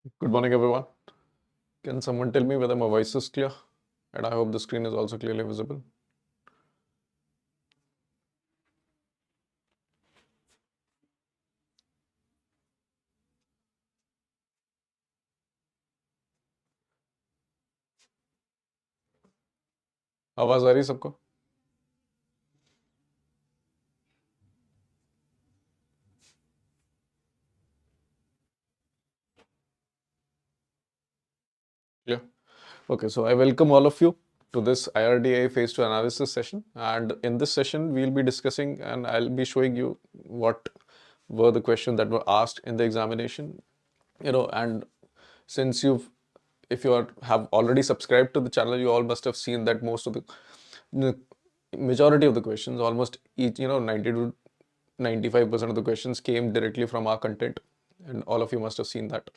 Good morning, everyone. Can someone tell me whether my voice is clear? And I hope the screen is also clearly visible. आवाज आ रही है सबको? Clear? Okay, so I welcome all of you to this IRDAI Phase 2 analysis session. And in this session, we'll be discussing and I'll be showing you what were the questions that were asked in the examination. And since if you have already subscribed to the channel, you all must have seen that most of the majority of the questions, almost each, 90 to 95% of the questions came directly from our content, and all of you must have seen that.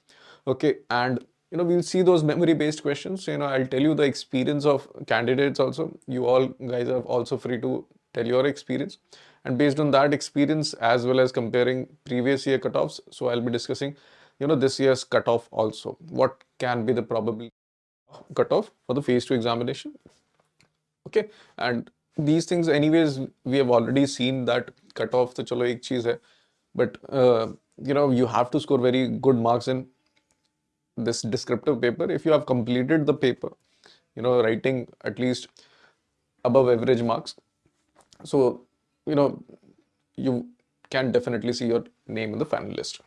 Okay, and we'll see those memory based questions. I'll tell you the experience of candidates also. You all guys are also free to tell your experience, and based on that experience as well as comparing previous year cutoffs, so I'll be discussing this year's cutoff also. What can be the probable cutoff for the phase 2 examination? Okay, and these things anyways we have already seen that cutoff to chalo ek cheez hai, but you have to score very good marks in this descriptive paper if you have completed the paper, writing at least above average marks. So you can definitely see your name in the final list.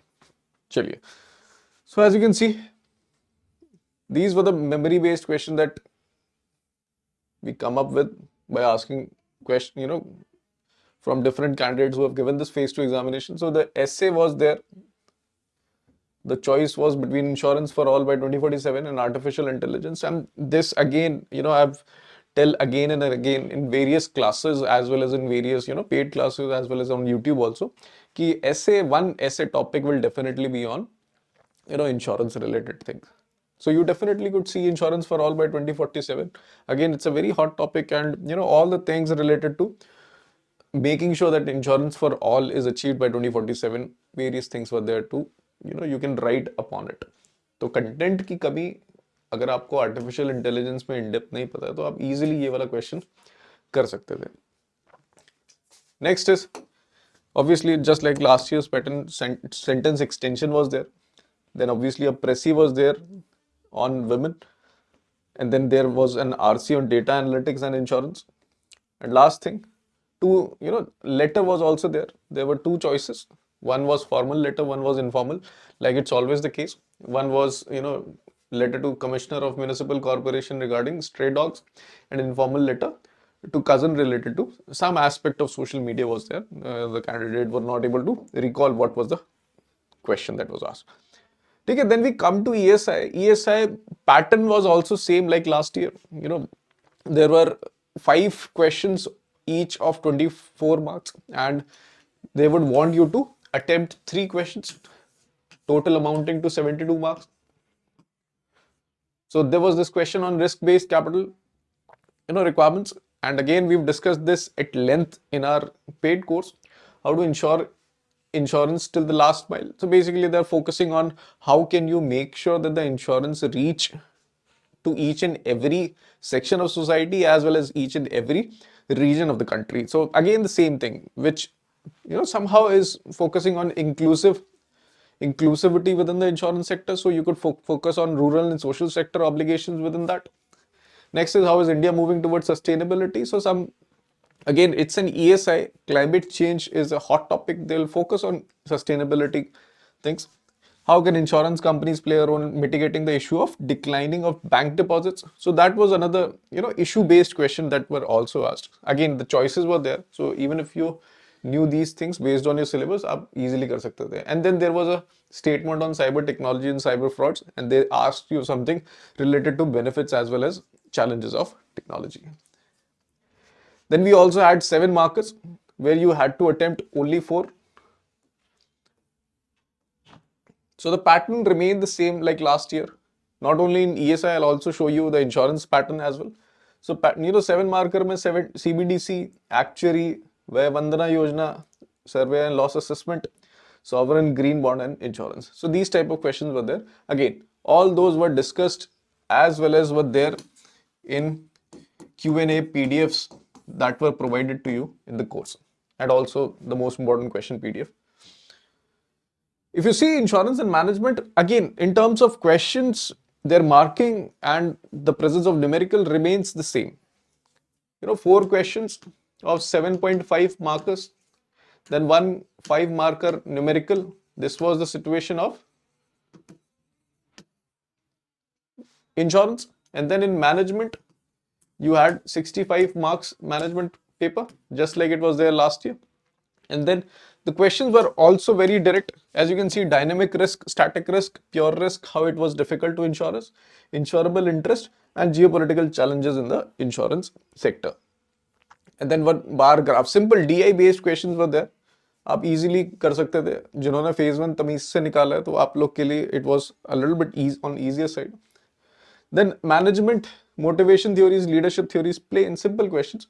Chaliye. So as you can see, these were the memory based questions that we come up with by asking question, from different candidates who have given this phase 2 examination. So the essay was there. The choice was between insurance for all by 2047 and artificial intelligence. And this again, I've tell again and again in various classes as well as in various, paid classes as well as on YouTube also, ki one essay topic will definitely be on, insurance related things. So you definitely could see insurance for all by 2047. Again, it's a very hot topic, and all the things related to making sure that insurance for all is achieved by 2047. Various things were there too. You can write upon it. तो content की कमी अगर आपको artificial intelligence में in-depth नहीं पता है तो आप इजीली ये वाला क्वेश्चन कर सकते थे. Next is obviously just like last year's pattern, sentence extension was there. Then obviously a Prezi was there on women, and then there was an RC on data analytics and insurance. And last thing, letter was also there. There were two choices. One was formal letter, one was informal, like it's always the case. One was, letter to Commissioner of Municipal Corporation regarding stray dogs, and informal letter to cousin related to some aspect of social media was there. The candidate were not able to recall what was the question that was asked. Okay, then we come to ESI. ESI pattern was also same like last year. There were 5 questions each of 24 marks, and they would want you to attempt 3 questions, total amounting to 72 marks. So there was this question on risk-based capital, requirements. And again, we've discussed this at length in our paid course, how to ensure insurance till the last mile. So basically they're focusing on how can you make sure that the insurance reach to each and every section of society as well as each and every region of the country. So again, the same thing, which somehow is focusing on inclusivity within the insurance sector. So you could focus on rural and social sector obligations within that. Next is how is India moving towards sustainability. So again, it's an ESI. Climate change is a hot topic. They'll focus on sustainability things. How can insurance companies play a role in mitigating the issue of declining of bank deposits? So that was another, issue-based question that were also asked. Again, the choices were there. So even if you knew these things based on your syllabus, आप easily कर सकते थे. And then there was a statement on cyber technology and cyber frauds, and they asked you something related to benefits as well as challenges of technology. Then we also had 7 markers where you had to attempt only 4. So the pattern remained the same like last year. Not only in ESI, I'll also show you the insurance pattern as well. So 7 marker में 7 CBDC, actuary, Vay Vandana Yojana, survey and loss assessment. sovereign green bond and insurance. So these type of questions were there. Again, all those were discussed as well as were there in Q&A PDFs that were provided to you in the course, and also the most important question PDF. If you see insurance and management, again, in terms of questions, their marking and the presence of numerical remains the same. 4 questions of 7.5 markers, then one 5 marker numerical. This was the situation of insurance. And then in management, you had 65 marks management paper, just like it was there last year. And then the questions were also very direct. As you can see, dynamic risk, static risk, pure risk, how it was difficult to insurers, insurable interest, and geopolitical challenges in the insurance sector. And then one bar graph, simple DI based questions were there. आप easily कर सकते थे. जिन्होंने phase 1 तमीज से निकाला है तो आप लोग के लिए it was a little bit on easier side. Then management, motivation theories, leadership theories, plain simple questions.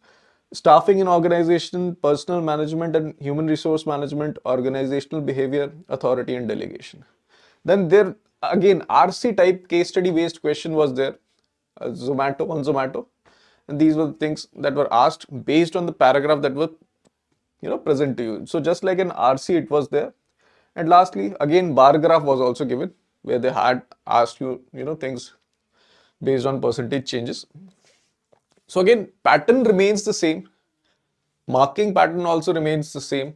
Staffing in organization, personal management and human resource management, organizational behavior, authority and delegation. Then there again RC type case study based question was there. Zomato. And these were the things that were asked based on the paragraph that were present to you. So just like an RC it was there. And lastly, again bar graph was also given where they had asked you things based on percentage changes. So again, pattern remains the same. Marking pattern also remains the same,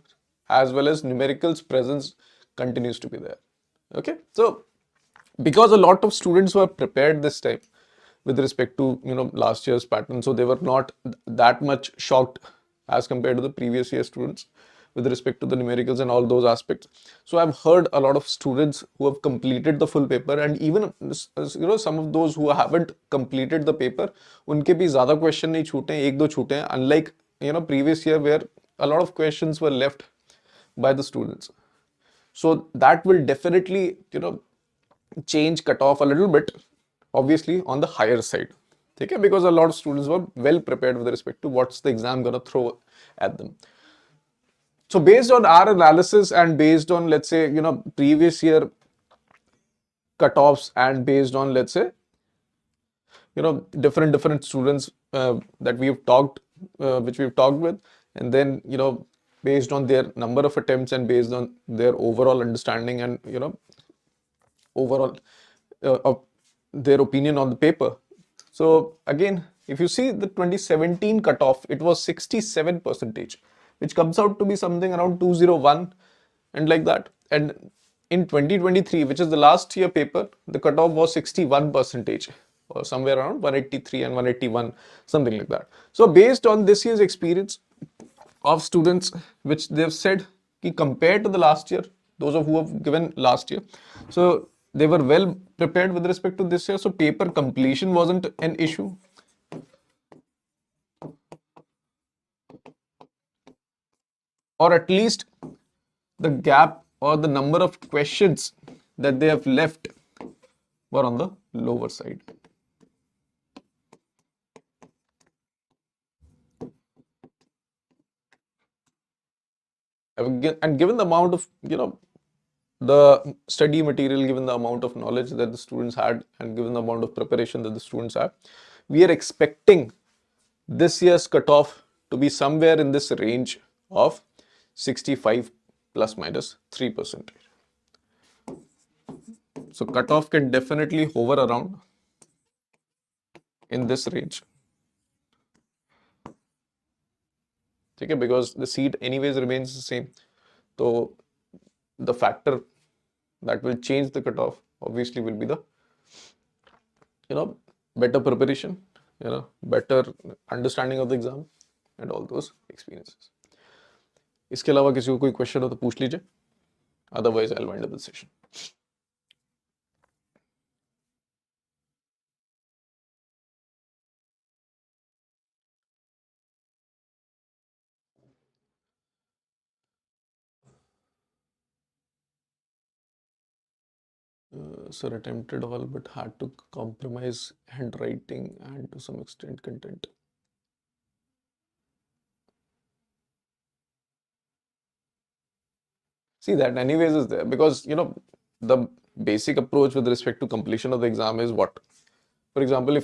as well as numericals presence continues to be there. Okay, so because a lot of students were prepared this time with respect to last year's pattern, so they were not that much shocked as compared to the previous year students with respect to the numericals and all those aspects. So I've heard a lot of students who have completed the full paper, and even some of those who haven't completed the paper, उनके भी ज़्यादा question नहीं छूटे हैं, एक दो छूटे हैं, unlike previous year where a lot of questions were left by the students. So that will definitely change cutoff a little bit, obviously on the higher side. Okay, because a lot of students were well prepared with respect to what's the exam gonna throw at them. So based on our analysis and based on, let's say, previous year cutoffs and based on, let's say, different students that we've talked, which we've talked with, and then, based on their number of attempts and based on their overall understanding and, overall of their opinion on the paper. So again, if you see the 2017 cutoff, it was 67%, which comes out to be something around 201 and like that. And in 2023, which is the last year paper, the cutoff was 61% or somewhere around 183 and 181, something like that. So based on this year's experience of students, which they've said कि compared to the last year, those of who have given last year, so they were well prepared with respect to this year. So paper completion wasn't an issue. Or at least the gap or the number of questions that they have left were on the lower side. And given the amount of, the study material, given the amount of knowledge that the students had and given the amount of preparation that the students had, we are expecting this year's cutoff to be somewhere in this range of 65 plus minus 3%. So cutoff can definitely hover around in this range. Okay, because the seat anyways remains the same. So the factor that will change the cutoff obviously will be the better preparation, better understanding of the exam and all those experiences. इसके अलावा किसी को कोई question हो तो पूछ लीजिए, otherwise I'll wind up the session. Sir, attempted all but had to compromise handwriting and to some extent content. See, that anyways is there because the basic approach with respect to completion of the exam is what? For example,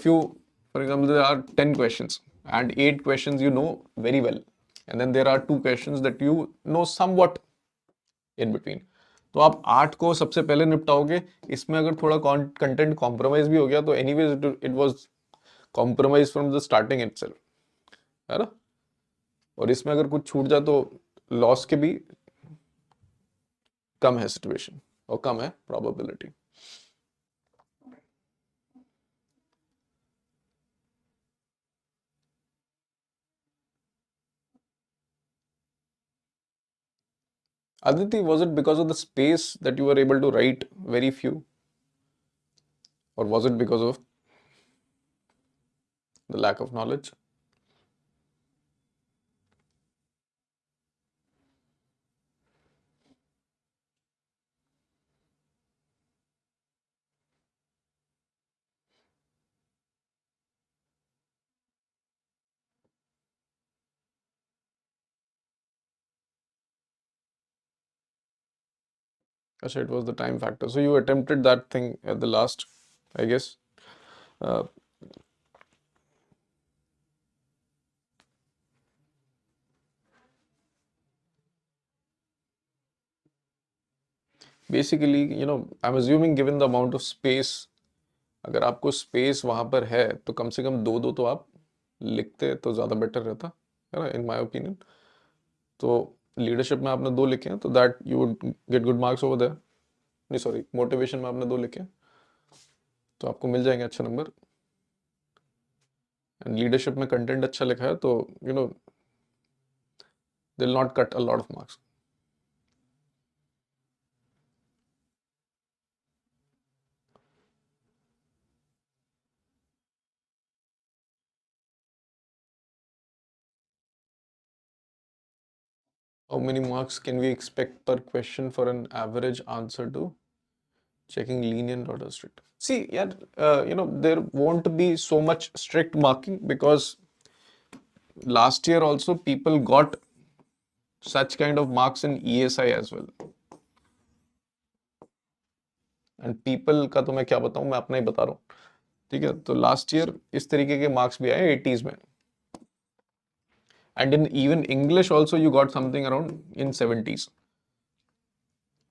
there are 10 questions and 8 questions you know very well, and then there are 2 questions that you know somewhat in between. तो आप 8 को सबसे पहले निपटाओगे. इसमें अगर थोड़ा content compromise भी हो गया तो anyways it was compromise from the starting itself, है ना. और इसमें अगर कुछ छूट जाए तो लॉस के भी कम है सिचुएशन और कम है probability. Aditi, was it because of the space that you were able to write very few? Or was it because of the lack of knowledge? Actually, it was the time factor. So you attempted that thing at the last, I guess. Uh, Basically, I'm assuming given the amount of space, अगर आपको space वहां पर है तो कम से कम दो दो तो आप लिखते तो ज़्यादा बेटर रहता, है ना, इन माय ओपिनियन. तो लीडरशिप में आपने 2 लिखे हैं तो that you would get good marks over there. नहीं सॉरी, मोटिवेशन में आपने 2 लिखे हैं तो आपको मिल जाएंगे अच्छे नंबर. एंड लीडरशिप में कंटेंट अच्छा लिखा है तो they will not cut a lot of marks. How many marks can we expect per question for an average answer to checking lenient or strict? See, yeah, there won't be so much strict marking because last year also people got such kind of marks in ESI as well. And people का तो मैं क्या बताऊं, मैं अपना ही बता रहा हूँ. ठीक है, तो लास्ट ईयर इस तरीके के मार्क्स भी आए 80s में. And in even English also you got something around in 70s.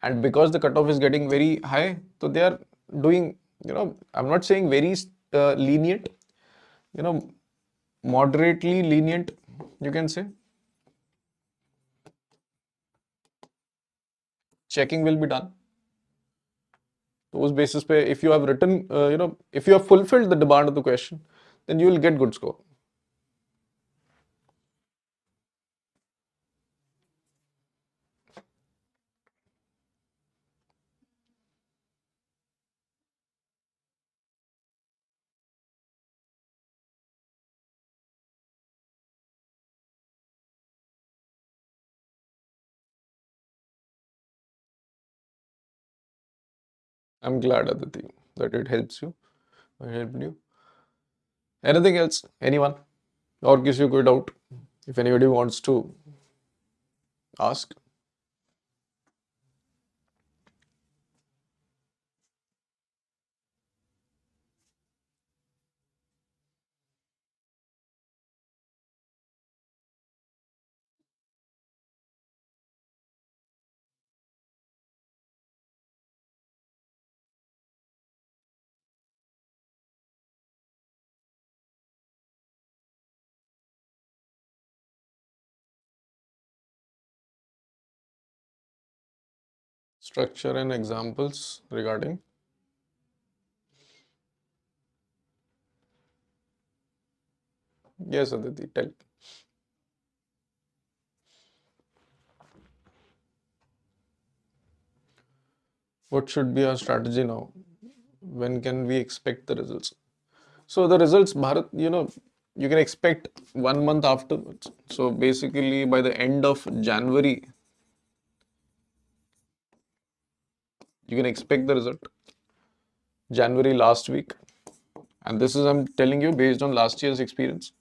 And because the cutoff is getting very high, so they are doing, I'm not saying very lenient, moderately lenient, you can say. Checking will be done. So, उस basis पे, if you have written, if you have fulfilled the demand of the question, then you will get good score. I'm glad, Aditi, that it helps you. I helped you. Anything else? Anyone? Or किसी को कोई doubt? If anybody wants to ask. Structure and examples regarding. Yes, Aditi, tell. What should be our strategy now? When can we expect the results? So the results, Bharat, you can expect 1 month afterwards. So basically by the end of January, you can expect the result. January last week. And this is, I'm telling you, based on last year's experience.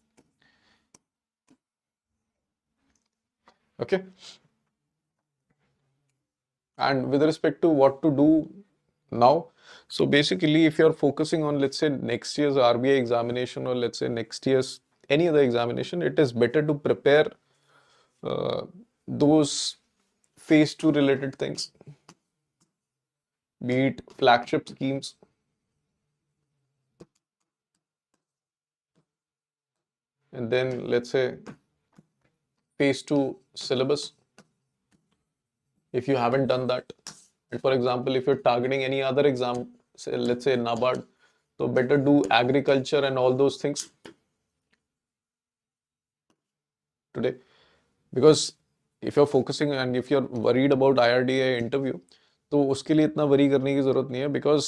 Okay. And with respect to what to do now, so basically, if you're focusing on, let's say, next year's RBI examination, or let's say next year's any other examination, it is better to prepare those phase 2 related things, be it flagship schemes, and then let's say phase 2 syllabus, if you haven't done that. And for example, if you're targeting any other exam, say, let's say NABARD, so better do agriculture and all those things today. Because if you're focusing and if you're worried about IRDAI interview, तो उसके लिए इतना worry करने की जरूरत नहीं है, because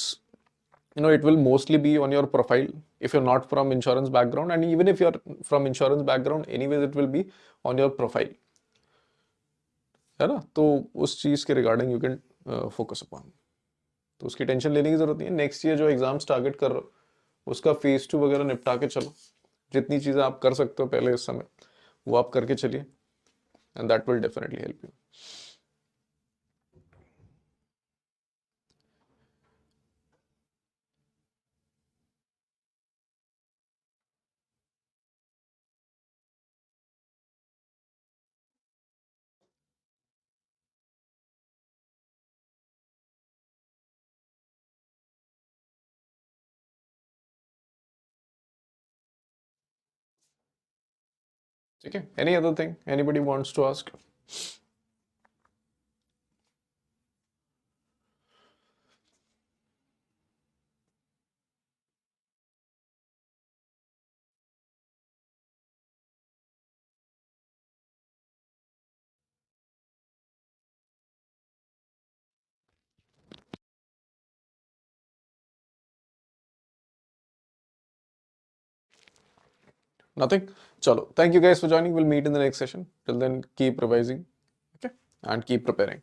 it will mostly be on your profile if you're not from insurance background, and even if you're from insurance background, anyways it will be on your profile, है ना. तो उस चीज के regarding you can focus upon, तो उसकी tension लेने की जरूरत नहीं है. नेक्स्ट ईयर जो एग्जाम्स टारगेट कर रहे हो उसका फेज 2 वगैरह निपटा के चलो. जितनी चीजें आप कर सकते हो पहले इस समय वो आप करके चलिए, and that will definitely help you. Okay, any other thing anybody wants to ask? Nothing? Chalo. Thank you guys for joining. We'll meet in the next session. Till then, keep revising, okay, and keep preparing.